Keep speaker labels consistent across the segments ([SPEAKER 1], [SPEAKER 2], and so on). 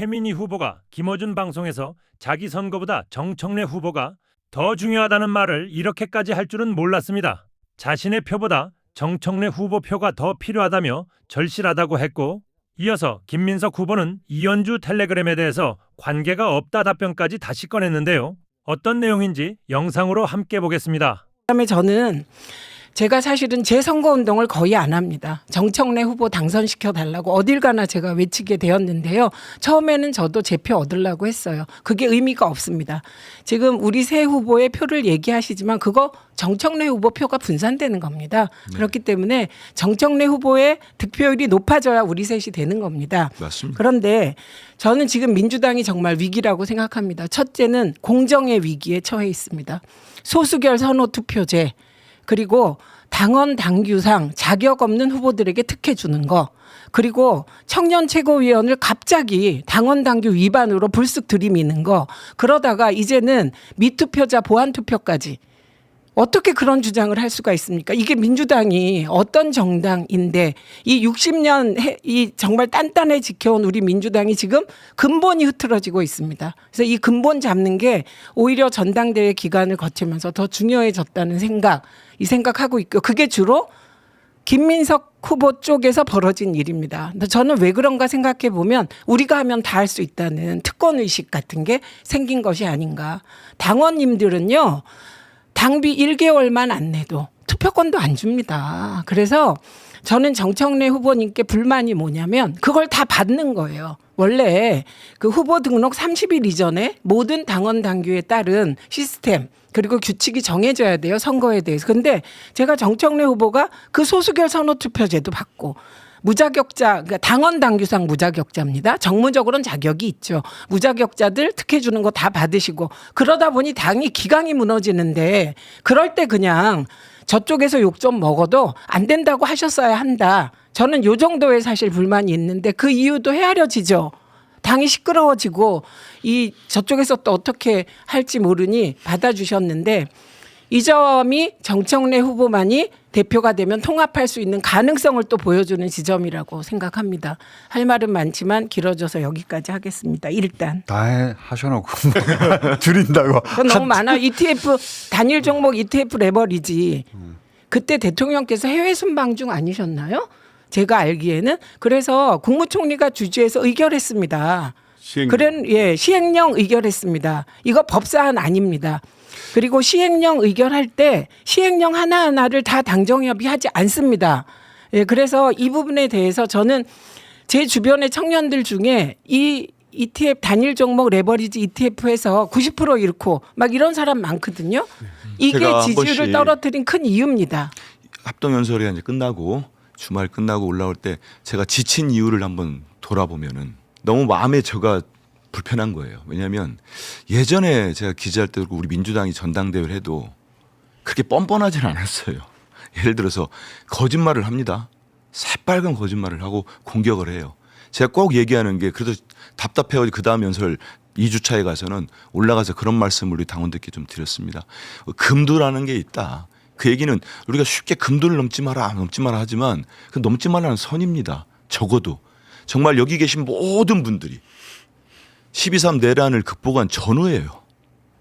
[SPEAKER 1] 최민희 후보가 김어준 방송에서 자기 선거보다 정청래 후보가 더 중요하다는 말을 이렇게까지 할 줄은 몰랐습니다. 자신의 표보다 정청래 후보 표가 더 필요하다며 절실하다고 했고, 이어서 김민석 후보는 이현주 텔레그램에 대해서 관계가 없다 답변까지 다시 꺼냈는데요. 어떤 내용인지 영상으로 함께 보겠습니다.
[SPEAKER 2] 그다음에 저는 제가 사실은 제 선거운동을 거의 안 합니다. 정청래 후보 당선시켜 달라고 어딜 가나 제가 외치게 되었는데요. 처음에는 저도 제 표 얻으려고 했어요. 그게 의미가 없습니다. 지금 우리 세 후보의 표를 얘기하시지만 그거 정청래 후보 표가 분산되는 겁니다. 네. 그렇기 때문에 정청래 후보의 득표율이 높아져야 우리 셋이 되는 겁니다.
[SPEAKER 3] 맞습니다.
[SPEAKER 2] 그런데 저는 지금 민주당이 정말 위기라고 생각합니다. 첫째는 공정의 위기에 처해 있습니다. 소수결 선호 투표제, 그리고 당원 당규상 자격 없는 후보들에게 특혜 주는 거, 그리고 청년 최고위원을 갑자기 당원 당규 위반으로 불쑥 들이미는 거, 그러다가 이제는 미투표자 보안 투표까지. 어떻게 그런 주장을 할 수가 있습니까? 이게 민주당이 어떤 정당인데 이 60년 이 정말 단단히 지켜온 우리 민주당이 지금 근본이 흐트러지고 있습니다. 그래서 이 근본 잡는 게 오히려 전당대회 기간을 거치면서 더 중요해졌다는 이 생각하고 있고, 그게 주로 김민석 후보 쪽에서 벌어진 일입니다. 저는 왜 그런가 생각해 보면 우리가 하면 다 할 수 있다는 특권의식 같은 게 생긴 것이 아닌가. 당원님들은요, 당비 1개월만 안 내도 투표권도 안 줍니다. 그래서 저는 정청래 후보님께 불만이 뭐냐면 그걸 다 받는 거예요. 원래 그 후보 등록 30일 이전에 모든 당원 당규에 따른 시스템 그리고 규칙이 정해져야 돼요. 선거에 대해서. 근데 제가 정청래 후보가 그 소수결 선호 투표제도 받고 무자격자, 그러니까 당원 당규상 무자격자입니다. 정무적으로는 자격이 있죠. 무자격자들 특혜 주는 거 다 받으시고, 그러다 보니 당이 기강이 무너지는데 그럴 때 그냥 저쪽에서 욕 좀 먹어도 안 된다고 하셨어야 한다. 저는 요 정도의 사실 불만이 있는데 그 이유도 헤아려지죠. 당이 시끄러워지고 이 저쪽에서 또 어떻게 할지 모르니 받아주셨는데, 이 점이 정청래 후보만이 대표가 되면 통합할 수 있는 가능성을 또 보여주는 지점이라고 생각합니다. 할 말은 많지만 길어져서 여기까지 하겠습니다. 일단.
[SPEAKER 4] 다 하셔놓고 줄인다고.
[SPEAKER 2] 너무 많아요. ETF, 단일 종목 ETF 레버리지. 그때 대통령께서 해외 순방 중 아니셨나요? 제가 알기에는. 그래서 국무총리가 주재해서 의결했습니다. 시행령 의결했습니다. 이거 법사안 아닙니다. 그리고 시행령 의결할 때 시행령 하나하나를 다 당정협의하지 않습니다. 예, 그래서 이 부분에 대해서 저는 제 주변의 청년들 중에 이 ETF 단일 종목 레버리지 ETF에서 90% 잃고 막 이런 사람 많거든요. 이게 지지율을 떨어뜨린 큰 이유입니다.
[SPEAKER 3] 합동연설이 이제 끝나고 주말 끝나고 올라올 때 제가 지친 이유를 한번 돌아보면은 너무 마음에 제가 불편한 거예요. 왜냐하면 예전에 제가 기자할 때 우리 민주당이 전당대회를 해도 그렇게 뻔뻔하진 않았어요. 예를 들어서 거짓말을 합니다. 새빨간 거짓말을 하고 공격을 해요. 제가 꼭 얘기하는 게 그래도 답답해가지고 그 다음 연설 2주차에 가서는 올라가서 그런 말씀을 우리 당원들께 좀 드렸습니다. 금도라는 게 있다. 그 얘기는 우리가 쉽게 금도를 넘지 마라 하지만 그 넘지 말라는 선입니다. 적어도 정말 여기 계신 모든 분들이 12.3 내란을 극복한 전후예요.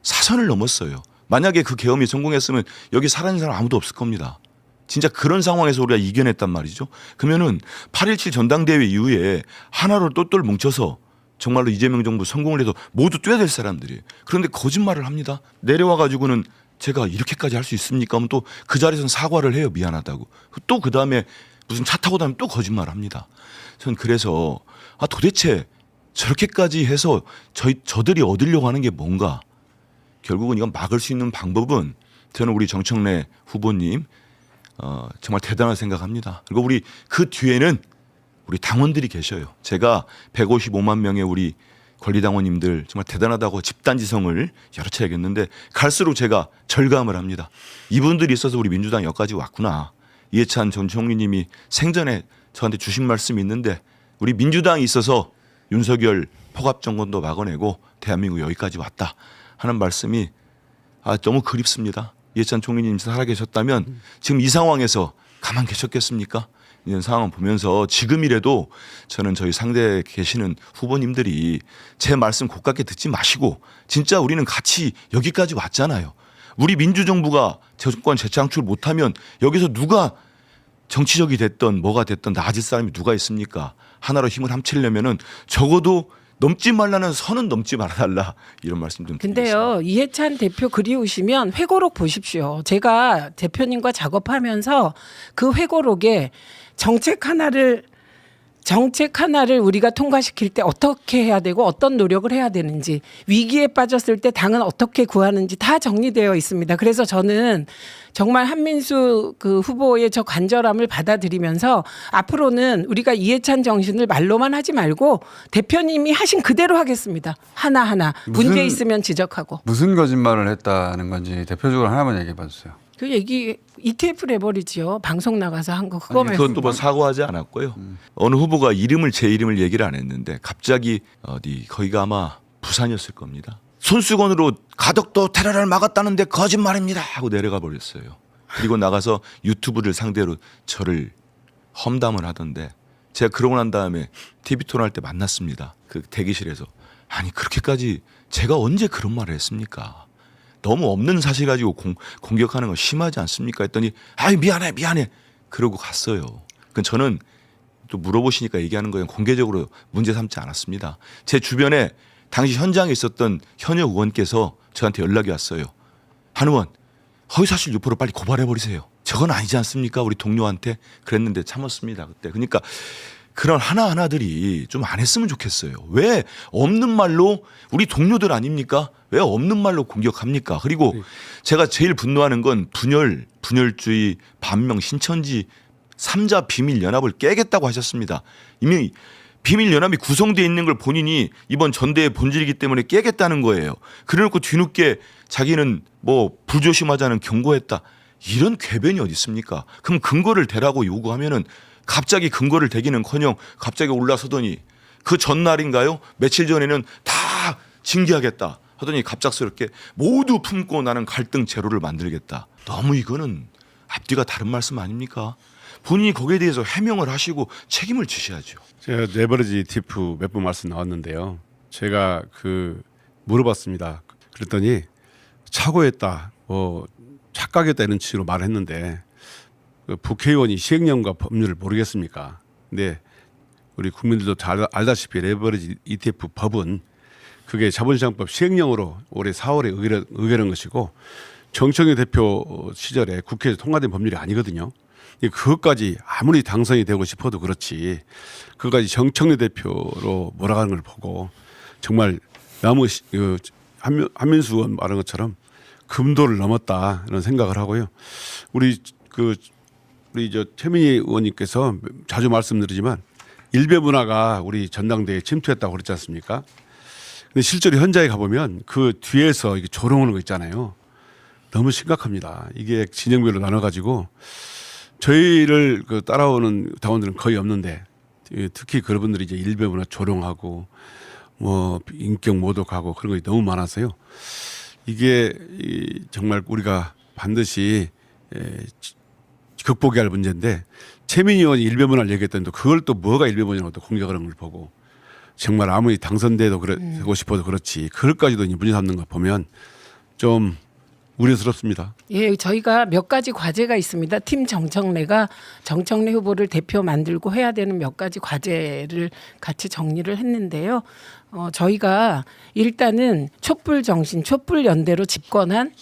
[SPEAKER 3] 사선을 넘었어요. 만약에 그 계엄이 성공했으면 여기 살아있는 사람 아무도 없을 겁니다. 진짜 그런 상황에서 우리가 이겨냈단 말이죠. 그러면은 8.17 전당대회 이후에 하나로 똘똘 뭉쳐서 정말로 이재명 정부 성공을 해서 모두 뛰어야 될 사람들이. 그런데 거짓말을 합니다. 내려와 가지고는 제가 이렇게까지 할 수 있습니까? 하면 또 그 자리에서는 사과를 해요. 미안하다고. 또 그 다음에 무슨 차 타고 다니면 또 거짓말을 합니다. 전 그래서 도대체 저렇게까지 해서 저들이 얻으려고 하는 게 뭔가. 결국은 이건 막을 수 있는 방법은 저는 우리 정청래 후보님 정말 대단하다고 생각합니다. 그리고 우리 그 뒤에는 우리 당원들이 계셔요. 제가 155만 명의 우리 권리당원님들 정말 대단하다고 집단지성을 여러 차례 얘기했는데 갈수록 제가 절감을 합니다. 이분들이 있어서 우리 민주당이 여기까지 왔구나. 이해찬 전 총리님이 생전에 저한테 주신 말씀이 있는데 우리 민주당이 있어서 윤석열 폭압정권도 막아내고 대한민국 여기까지 왔다 하는 말씀이 너무 그립습니다. 이해찬 총리님 살아계셨다면 지금 이 상황에서 가만 계셨겠습니까? 이런 상황을 보면서 지금이라도 저는 저희 상대에 계시는 후보님들이 제 말씀 고깝게 듣지 마시고 진짜 우리는 같이 여기까지 왔잖아요. 우리 민주정부가 정권 재창출 못하면 여기서 누가 정치적이 됐던 뭐가 됐던 나아질 사람이 누가 있습니까? 하나로 힘을 합치려면은 적어도 넘지 말라는 선은 넘지 말아달라 이런 말씀 좀 드리겠습니다.
[SPEAKER 2] 근데요, 이해찬 대표 그리우시면 회고록 보십시오. 제가 대표님과 작업하면서 그 회고록에 정책 하나를 우리가 통과시킬 때 어떻게 해야 되고 어떤 노력을 해야 되는지, 위기에 빠졌을 때 당은 어떻게 구하는지 다 정리되어 있습니다. 그래서 저는 정말 한민수 그 후보의 저 간절함을 받아들이면서 앞으로는 우리가 이해찬 정신을 말로만 하지 말고 대표님이 하신 그대로 하겠습니다. 하나하나 문제 있으면 지적하고.
[SPEAKER 4] 무슨 거짓말을 했다는 건지 대표적으로 하나만 얘기해 봐 주세요.
[SPEAKER 2] 그 얘기 ETF를 해버리지요. 방송 나가서 한 거 그거 말씀.
[SPEAKER 3] 그것도 뭐 사과하지 않았고요. 어느 후보가 제 이름을 얘기를 안 했는데 갑자기 거기가 아마 부산이었을 겁니다. 손수건으로 가덕도 테러를 막았다는데 거짓말입니다 하고 내려가 버렸어요. 그리고 나가서 유튜브를 상대로 저를 험담을 하던데 제가 그러고 난 다음에 TV 토론할 때 만났습니다. 그 대기실에서. 아니 그렇게까지 제가 언제 그런 말을 했습니까? 너무 없는 사실 가지고 공격하는 거 심하지 않습니까? 했더니 아이 미안해 그러고 갔어요. 그 저는 또 물어보시니까 얘기하는 거예요. 공개적으로 문제 삼지 않았습니다. 제 주변에 당시 현장에 있었던 현역 의원께서 저한테 연락이 왔어요. 한 의원 허위사실 유포로 빨리 고발해버리세요. 저건 아니지 않습니까? 우리 동료한테 그랬는데 참았습니다. 그때. 그러니까 그런 하나하나들이 좀 안 했으면 좋겠어요. 왜 없는 말로 우리 동료들 아닙니까? 왜 없는 말로 공격합니까? 그리고 제가 제일 분노하는 건 분열주의, 반명, 신천지 3자 비밀연합을 깨겠다고 하셨습니다. 이미 비밀연합이 구성되어 있는 걸 본인이 이번 전대의 본질이기 때문에 깨겠다는 거예요. 그래놓고 뒤늦게 자기는 뭐 불조심하자는 경고했다. 이런 궤변이 어디 있습니까? 그럼 근거를 대라고 요구하면은 갑자기 근거를 대기는커녕 갑자기 올라서더니 그 전날인가요? 며칠 전에는 다 징계하겠다 하더니 갑작스럽게 모두 품고 나는 갈등 제로를 만들겠다. 너무 이거는 앞뒤가 다른 말씀 아닙니까? 본인이 거기에 대해서 해명을 하시고 책임을 지셔야죠.
[SPEAKER 5] 제가 레버리지 ETF 몇 번 말씀 나왔는데요. 제가 물어봤습니다. 그랬더니 착오했다, 착각했다 이런 취지로 말했는데 그 국회의원이 시행령과 법률을 모르겠습니까? 근데 우리 국민들도 잘 알다시피 레버리지 ETF 법은 그게 자본시장법 시행령으로 올해 4월에 의결한 것이고 정청래 대표 시절에 국회에서 통과된 법률이 아니거든요. 그것까지 아무리 당선이 되고 싶어도 그렇지 그것까지 정청래 대표로 몰아가는 걸 보고 정말 너무 한민수 의원 말한 것처럼 금도를 넘었다 이런 생각을 하고요. 우리 최민희 의원님께서 자주 말씀드리지만 일베 문화가 우리 전당대회에 침투했다고 그랬지 않습니까? 근데 실제로 현장에 가보면 그 뒤에서 이게 조롱하는 거 있잖아요. 너무 심각합니다. 이게 진영별로 나눠가지고 저희를 따라오는 당원들은 거의 없는데 특히 그런 분들이 이제 일베 문화 조롱하고 뭐 인격 모독하고 그런 것이 너무 많아서요. 이게 정말 우리가 반드시 극복해야 할 문제인데 최민희 의원이 일베 문화를 얘기했더니 그걸 또 뭐가 일베 문화라고 또 공격하는 걸 보고 정말 아무리 당선돼도 되고 싶어도 그렇지 그걸까지도 문제 삼는 거 보면 좀 우려스럽습니다.
[SPEAKER 2] 예, 저희가 몇 가지 과제가 있습니다. 팀 정청래가 정청래 후보를 대표 만들고 해야 되는 몇 가지 과제를 같이 정리를 했는데요. 저희가 일단은 촛불 정신, 촛불 연대로 집권한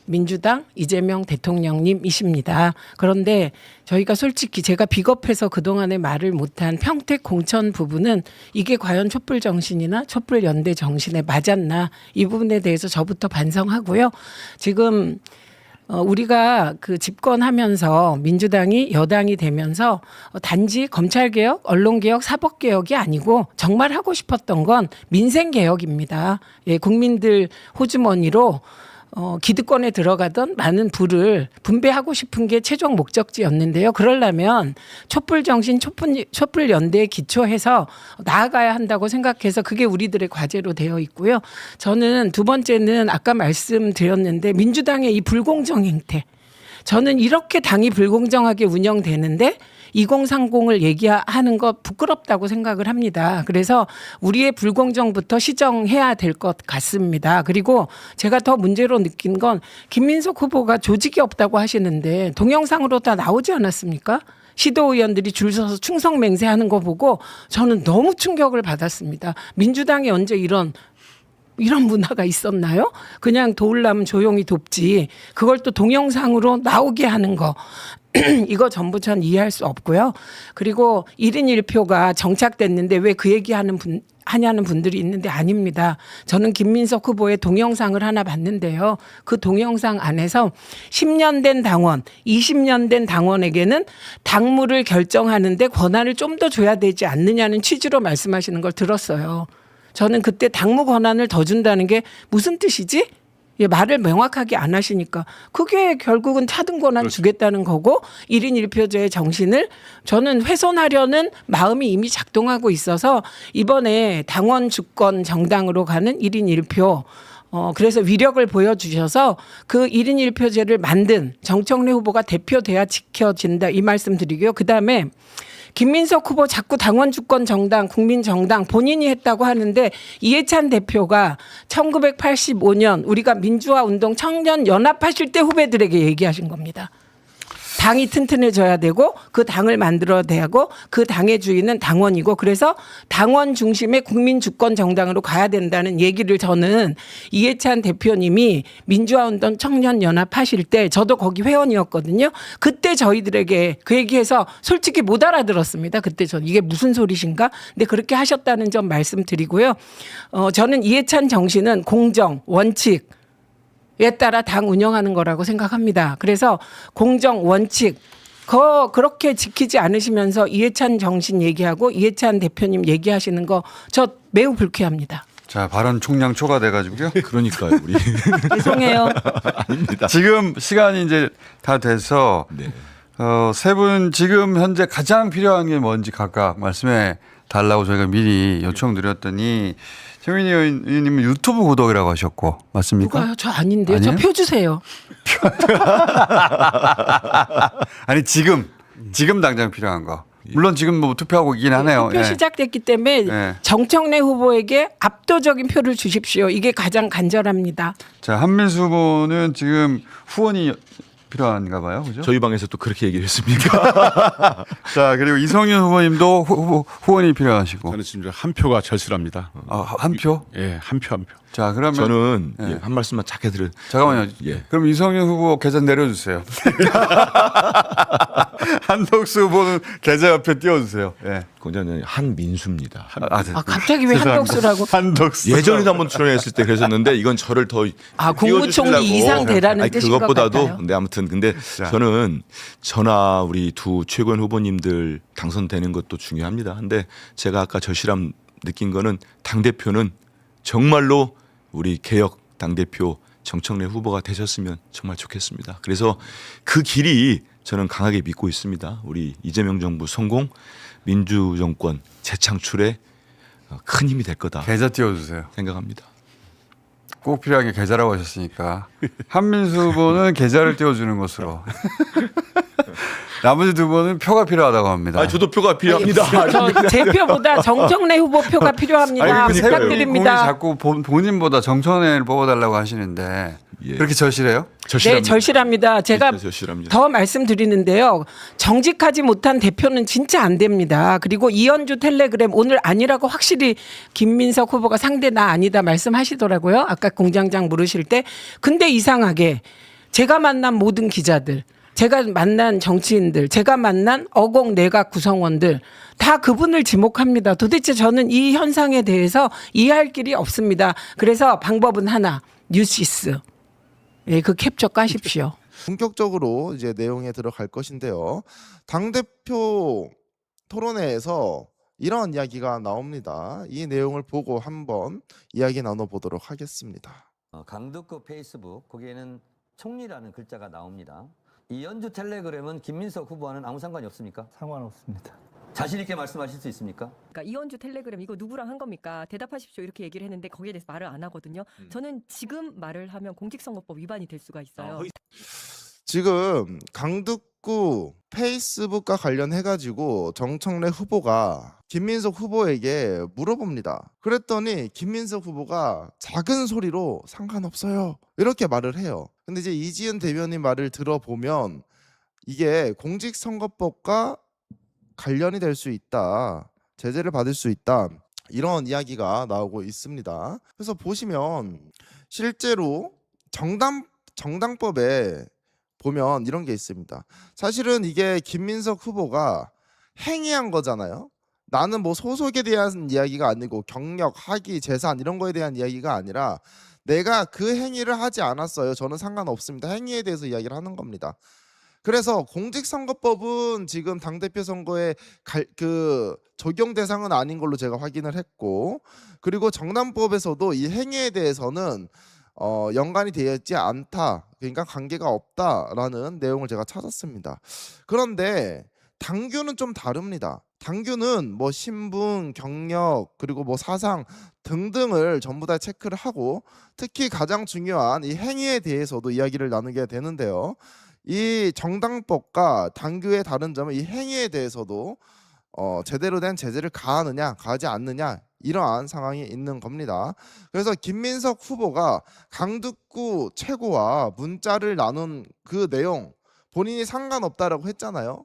[SPEAKER 2] 민주당 이재명 대통령님이십니다. 그런데 저희가 솔직히 제가 비겁해서 그동안에 말을 못한 평택 공천 부분은 이게 과연 촛불 정신이나 촛불 연대 정신에 맞았나 이 부분에 대해서 저부터 반성하고요. 지금 우리가 그 집권하면서 민주당이 여당이 되면서 단지 검찰개혁, 언론개혁, 사법개혁이 아니고 정말 하고 싶었던 건 민생개혁입니다. 예, 국민들 호주머니로 기득권에 들어가던 많은 부를 분배하고 싶은 게 최종 목적지였는데요. 그러려면 촛불 정신, 촛불 연대에 기초해서 나아가야 한다고 생각해서 그게 우리들의 과제로 되어 있고요. 저는 두 번째는 아까 말씀드렸는데 민주당의 이 불공정 행태. 저는 이렇게 당이 불공정하게 운영되는데 2030을 얘기하는 거 부끄럽다고 생각을 합니다. 그래서 우리의 불공정부터 시정해야 될 것 같습니다. 그리고 제가 더 문제로 느낀 건 김민석 후보가 조직이 없다고 하시는데 동영상으로 다 나오지 않았습니까? 시도의원들이 줄 서서 충성맹세하는 거 보고 저는 너무 충격을 받았습니다. 민주당이 언제 이런 문화가 있었나요? 그냥 도우려면 조용히 돕지. 그걸 또 동영상으로 나오게 하는 거. 이거 전부 전 이해할 수 없고요. 그리고 1인 1표가 정착됐는데 왜 그 얘기하는 하냐는 분들이 있는데 아닙니다. 저는 김민석 후보의 동영상을 하나 봤는데요. 그 동영상 안에서 10년 된 당원, 20년 된 당원에게는 당무를 결정하는데 권한을 좀 더 줘야 되지 않느냐는 취지로 말씀하시는 걸 들었어요. 저는 그때 당무 권한을 더 준다는 게 무슨 뜻이지? 예, 말을 명확하게 안 하시니까 그게 결국은 차등 권한 주겠다는 거고 1인 1표제의 정신을 저는 훼손하려는 마음이 이미 작동하고 있어서 이번에 당원 주권 정당으로 가는 1인 1표 그래서 위력을 보여주셔서 그 1인 1표제를 만든 정청래 후보가 대표돼야 지켜진다 이 말씀 드리고요. 그다음에 김민석 후보 자꾸 당원 주권 정당, 국민 정당 본인이 했다고 하는데 이해찬 대표가 1985년 우리가 민주화 운동 청년 연합하실 때 후배들에게 얘기하신 겁니다. 당이 튼튼해져야 되고 그 당을 만들어야 되고 그 당의 주인은 당원이고 그래서 당원 중심의 국민 주권 정당으로 가야 된다는 얘기를 저는 이해찬 대표님이 민주화운동 청년연합 하실 때 저도 거기 회원이었거든요. 그때 저희들에게 그 얘기해서 솔직히 못 알아들었습니다. 그때 저는 이게 무슨 소리신가? 근데 그렇게 하셨다는 점 말씀드리고요. 저는 이해찬 정신은 공정, 원칙 에 따라 당 운영하는 거라고 생각합니다. 그래서 공정, 원칙 그렇게 지키지 않으시면서 이해찬 정신 얘기하고 이해찬 대표님 얘기하시는 거 저 매우 불쾌합니다.
[SPEAKER 4] 자, 발언 총량 초과돼가지고요.
[SPEAKER 3] 그러니까요, 우리.
[SPEAKER 2] 죄송해요.
[SPEAKER 3] 아닙니다.
[SPEAKER 4] 지금 시간이 이제 다 돼서
[SPEAKER 3] 네.
[SPEAKER 4] 세 분 지금 현재 가장 필요한 게 뭔지 각각 말씀해 달라고 저희가 미리 요청드렸더니 최민희 의원님은 유튜브 구독이라고 하셨고 맞습니까?
[SPEAKER 2] 누가요? 저 아닌데요.
[SPEAKER 4] 아니에요?
[SPEAKER 2] 저 표 주세요.
[SPEAKER 4] 아니 지금 당장 필요한 거. 물론 지금 뭐 투표하고 있긴 하네요.
[SPEAKER 2] 투표
[SPEAKER 4] 예.
[SPEAKER 2] 시작됐기 때문에
[SPEAKER 4] 예.
[SPEAKER 2] 정청래 후보에게 압도적인 표를 주십시오. 이게 가장 간절합니다.
[SPEAKER 4] 자, 한민수 후보는 지금 후원이 필요한가 봐요. 그죠?
[SPEAKER 3] 저희 방에서 또 그렇게 얘기를 했습니까?
[SPEAKER 4] 자, 그리고 이성윤 후보님도 후원이 필요하시고.
[SPEAKER 5] 저는 지금 한 표가 절실합니다.
[SPEAKER 4] 한 표?
[SPEAKER 5] 예, 한 표.
[SPEAKER 4] 자, 그러면
[SPEAKER 3] 저는
[SPEAKER 4] 예.
[SPEAKER 3] 한 말씀만 작게 들은.
[SPEAKER 4] 잠깐만요.
[SPEAKER 3] 예.
[SPEAKER 4] 그럼 이성윤 후보 계좌 내려주세요. 한덕수 후보는 계좌 옆에 띄워주세요. 예.
[SPEAKER 3] 공장장님 한민수입니다.
[SPEAKER 4] 네.
[SPEAKER 2] 갑자기 왜 한덕수라고?
[SPEAKER 4] 한덕수.
[SPEAKER 3] 예전에도 한번 출연했을 때 그랬었는데 이건 저를 더
[SPEAKER 2] 국무총리
[SPEAKER 3] 띄워주시려고.
[SPEAKER 2] 이상 되라는
[SPEAKER 3] 아니,
[SPEAKER 2] 뜻인 것
[SPEAKER 3] 그것보다도
[SPEAKER 2] 같아요.
[SPEAKER 3] 근데 아무튼 근데
[SPEAKER 4] 자.
[SPEAKER 3] 저는 저나 우리 두 최고위원 후보님들 당선되는 것도 중요합니다. 근데 제가 아까 절실함 느낀 거는 당 대표는 정말로 우리 개혁 당 대표 정청래 후보가 되셨으면 정말 좋겠습니다. 그래서 그 길이 저는 강하게 믿고 있습니다. 우리 이재명 정부 성공, 민주정권 재창출에 큰 힘이 될 거다
[SPEAKER 4] 계좌 띄워주세요.
[SPEAKER 3] 생각합니다.
[SPEAKER 4] 꼭 필요한 게 계좌라고 하셨으니까 한민수 후보는 계좌를 띄워주는 것으로. 나머지 두 분은 표가 필요하다고 합니다.
[SPEAKER 3] 저도 표가 필요합니다.
[SPEAKER 2] 저 제 표보다 정청래 후보 표가 필요합니다.
[SPEAKER 4] 아니, 그 세 분이
[SPEAKER 2] 부탁드립니다.
[SPEAKER 4] 자꾸 본인보다 정청래를 뽑아달라고 하시는데
[SPEAKER 3] 예.
[SPEAKER 4] 그렇게 절실해요?
[SPEAKER 2] 네, 절실합니다. 제가
[SPEAKER 3] 진짜 절실합니다.
[SPEAKER 2] 더 말씀드리는데요. 정직하지 못한 대표는 진짜 안 됩니다. 그리고 이현주 텔레그램 오늘 아니라고 확실히 김민석 후보가 상대 나 아니다 말씀하시더라고요. 아까 공장장 물으실 때. 근데 이상하게 제가 만난 모든 기자들, 제가 만난 정치인들, 제가 만난 어공 내각 구성원들 다 그분을 지목합니다. 도대체 저는 이 현상에 대해서 이해할 길이 없습니다. 그래서 방법은 하나, 뉴시스. 예, 그 캡처 까십시오.
[SPEAKER 6] 본격적으로 이제 내용에 들어갈 것인데요. 당대표 토론회에서 이런 이야기가 나옵니다. 이 내용을 보고 한번 이야기 나눠보도록 하겠습니다.
[SPEAKER 7] 강덕구 페이스북 거기에는 총리라는 글자가 나옵니다. 이현주 텔레그램은 김민석 후보와는 아무 상관이 없습니까?
[SPEAKER 8] 상관없습니다.
[SPEAKER 7] 자신 있게 말씀하실 수 있습니까?
[SPEAKER 9] 그러니까 이현주 텔레그램 이거 누구랑 한 겁니까? 대답하십시오 이렇게 얘기를 했는데 거기에 대해서 말을 안 하거든요. 저는 지금 말을 하면 공직선거법 위반이 될 수가 있어요.
[SPEAKER 6] 지금 강북구 페이스북과 관련해가지고 정청래 후보가 김민석 후보에게 물어봅니다. 그랬더니 김민석 후보가 작은 소리로 상관없어요 이렇게 말을 해요. 근데 이제 이지은 대변인 말을 들어보면 이게 공직선거법과 관련이 될 수 있다, 제재를 받을 수 있다, 이런 이야기가 나오고 있습니다. 그래서 보시면 실제로 정당법에 보면 이런 게 있습니다. 사실은 이게 김민석 후보가 행위한 거잖아요. 나는 뭐 소속에 대한 이야기가 아니고 경력, 학위, 재산 이런 거에 대한 이야기가 아니라 내가 그 행위를 하지 않았어요. 저는 상관없습니다. 행위에 대해서 이야기를 하는 겁니다. 그래서 공직선거법은 지금 당대표 선거에 적용 대상은 아닌 걸로 제가 확인을 했고, 그리고 정당법에서도 이 행위에 대해서는 연관이 되어 있지 않다, 그러니까 관계가 없다라는 내용을 제가 찾았습니다. 그런데 당규는 좀 다릅니다. 당규는 뭐 신분, 경력, 그리고 뭐 사상 등등을 전부 다 체크를 하고, 특히 가장 중요한 이 행위에 대해서도 이야기를 나누게 되는데요. 이 정당법과 당규의 다른 점은 이 행위에 대해서도 제대로 된 제재를 가하느냐 가하지 않느냐 이러한 상황이 있는 겁니다. 그래서 김민석 후보가 강북구 최고와 문자를 나눈 그 내용, 본인이 상관없다라고 했잖아요.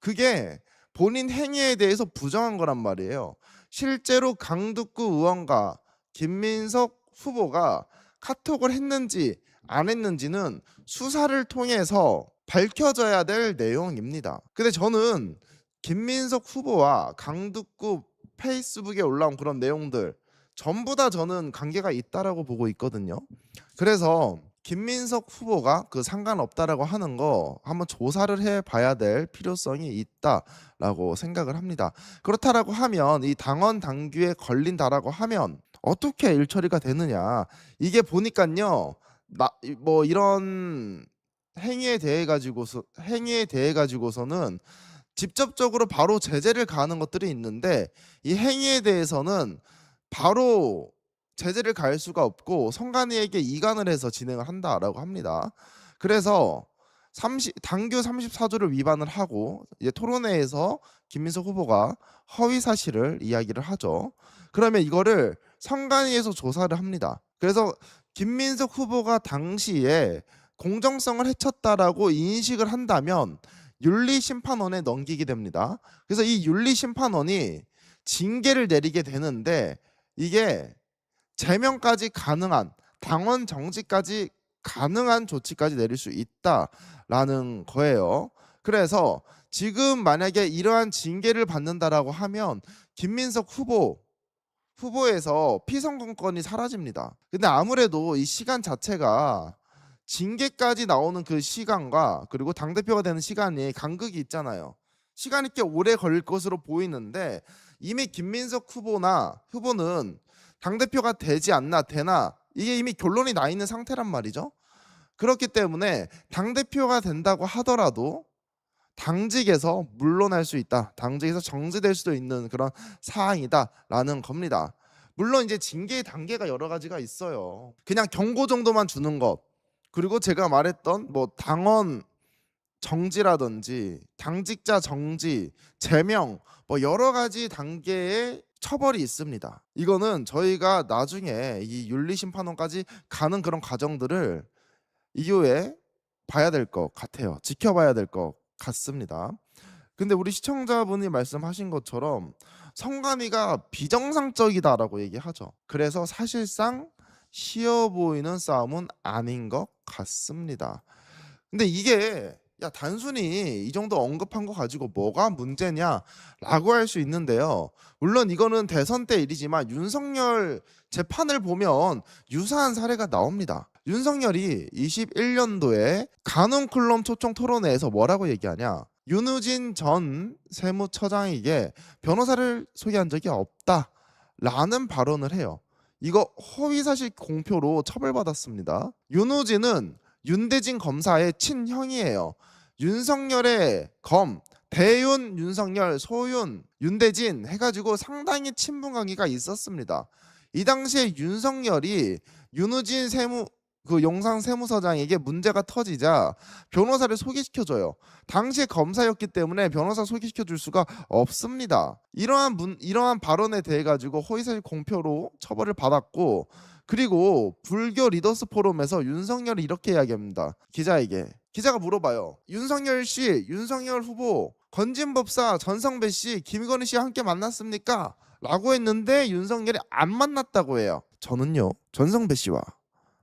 [SPEAKER 6] 그게 본인 행위에 대해서 부정한 거란 말이에요. 실제로 강북구 의원과 김민석 후보가 카톡을 했는지 안 했는지는 수사를 통해서 밝혀져야 될 내용입니다. 근데 저는 김민석 후보와 강북구 페이스북에 올라온 그런 내용들 전부 다 저는 관계가 있다라고 보고 있거든요. 그래서 김민석 후보가 그 상관없다라고 하는 거 한번 조사를 해봐야 될 필요성이 있다라고 생각을 합니다. 그렇다라고 하면 이 당원 당규에 걸린다라고 하면 어떻게 일처리가 되느냐, 이게 보니까요, 뭐 이런 행위에 대해 가지고서는 직접적으로 바로 제재를 가하는 것들이 있는데, 이 행위에 대해서는 바로 제재를 가할 수가 없고 선관위에게 이관을 해서 진행을 한다라고 합니다. 그래서 당규 34조를 위반을 하고 이제 토론회에서 김민석 후보가 허위 사실을 이야기를 하죠. 그러면 이거를 선관위에서 조사를 합니다. 그래서 김민석 후보가 당시에 공정성을 해쳤다라고 인식을 한다면 윤리심판원에 넘기게 됩니다. 그래서 이 윤리심판원이 징계를 내리게 되는데, 이게 제명까지 가능한, 당원 정지까지 가능한 조치까지 내릴 수 있다라는 거예요. 그래서 지금 만약에 이러한 징계를 받는다라고 하면 김민석 후보에서 피선거권이 사라집니다. 근데 아무래도 이 시간 자체가 징계까지 나오는 그 시간과 그리고 당대표가 되는 시간이 간극이 있잖아요. 시간이 꽤 오래 걸릴 것으로 보이는데 이미 김민석 후보는 당대표가 되지 않나 되나 이게 이미 결론이 나 있는 상태란 말이죠. 그렇기 때문에 당대표가 된다고 하더라도 당직에서 물러날 수 있다, 당직에서 정지될 수도 있는 그런 사항이다라는 겁니다. 물론 이제 징계의 단계가 여러 가지가 있어요. 그냥 경고 정도만 주는 것, 그리고 제가 말했던 뭐 당원 정지라든지 당직자 정지, 제명, 뭐 여러 가지 단계의 처벌이 있습니다. 이거는 저희가 나중에 이 윤리심판원까지 가는 그런 과정들을 이후에 봐야 될 것 같아요. 지켜봐야 될 것 같습니다. 근데 우리 시청자분이 말씀하신 것처럼 선관위가 비정상적이다라고 얘기하죠. 그래서 사실상 쉬워 보이는 싸움은 아닌 것 같습니다. 근데 이게 단순히 이 정도 언급한 거 가지고 뭐가 문제냐라고 할 수 있는데요. 물론 이거는 대선 때 일이지만 윤석열 재판을 보면 유사한 사례가 나옵니다. 윤석열이 21년도에 간훈클럽 초청 토론회에서 뭐라고 얘기하냐, 윤우진 전 세무처장에게 변호사를 소개한 적이 없다라는 발언을 해요. 이거 허위사실 공표로 처벌받았습니다. 윤우진은 윤대진 검사의 친형이에요. 윤석열의 대윤, 윤석열, 소윤, 윤대진 해가지고 상당히 친분 관계가 있었습니다. 이 당시에 윤석열이 윤우진 그 용산 세무서장에게 문제가 터지자 변호사를 소개시켜줘요. 당시에 검사였기 때문에 변호사 소개시켜줄 수가 없습니다. 이러한 발언에 대해 가지고 허위사실 공표로 처벌을 받았고, 그리고 불교 리더스 포럼에서 윤석열이 이렇게 이야기합니다. 기자가 물어봐요. 윤석열 후보 건진법사 전성배 씨, 김건희 씨와 함께 만났습니까? 라고 했는데 윤석열이 안 만났다고 해요. 저는요, 전성배 씨와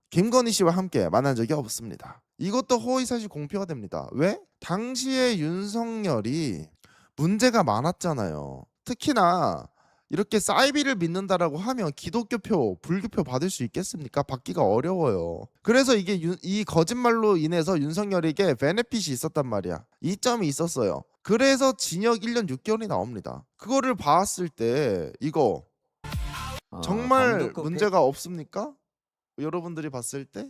[SPEAKER 6] 김건희 씨와 함께 만난 적이 없습니다. 이것도 허위사실 공표가 됩니다. 왜? 당시에 윤석열이 문제가 많았잖아요. 특히나 이렇게 사이비를 믿는다라고 하면 기독교표, 불교표 받을 수 있겠습니까? 받기가 어려워요. 그래서 이게 이 거짓말로 인해서 윤석열에게 베네핏이 있었단 말이야. 이점이 있었어요. 그래서 징역 1년 6개월이 나옵니다. 그거를 봤을 때 이거 정말
[SPEAKER 7] 광덕구
[SPEAKER 6] 문제가 없습니까? 여러분들이 봤을 때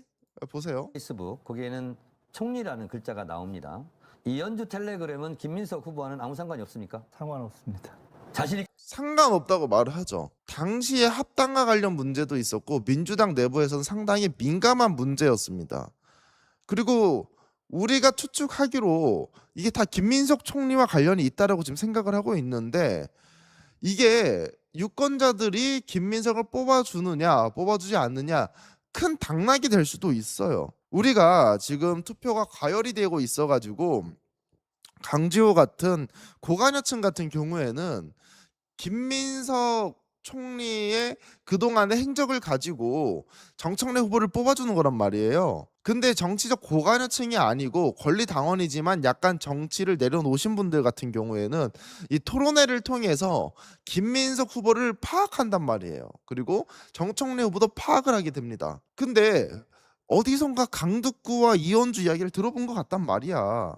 [SPEAKER 6] 보세요.
[SPEAKER 7] 페이스북 거기에는 총리라는 글자가 나옵니다. 이 연주 텔레그램은 김민석 후보와는 아무 상관이 없습니까?
[SPEAKER 8] 상관없습니다.
[SPEAKER 7] 자신이
[SPEAKER 6] 상관없다고 말을 하죠. 당시에 합당과 관련 문제도 있었고 민주당 내부에서는 상당히 민감한 문제였습니다. 그리고 우리가 추측하기로 이게 다 김민석 총리와 관련이 있다라고 지금 생각을 하고 있는데, 이게 유권자들이 김민석을 뽑아주느냐 뽑아주지 않느냐 큰 당락이 될 수도 있어요. 우리가 지금 투표가 과열이 되고 있어가지고 강지호 같은 고관여층 같은 경우에는 김민석 총리의 그동안의 행적을 가지고 정청래 후보를 뽑아주는 거란 말이에요. 근데 정치적 고관여층이 아니고 권리당원이지만 약간 정치를 내려놓으신 분들 같은 경우에는 이 토론회를 통해서 김민석 후보를 파악한단 말이에요. 그리고 정청래 후보도 파악을 하게 됩니다. 근데 어디선가 강북구와 이현주 이야기를 들어본 것 같단 말이야.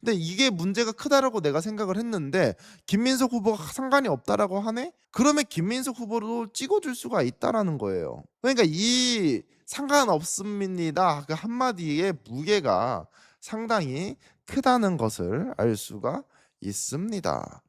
[SPEAKER 6] 근데 이게 문제가 크다라고 내가 생각을 했는데 김민석 후보가 상관이 없다라고 하네? 그러면 김민석 후보로 찍어줄 수가 있다라는 거예요. 그러니까 이 상관없습니다 그 한마디의 무게가 상당히 크다는 것을 알 수가 있습니다.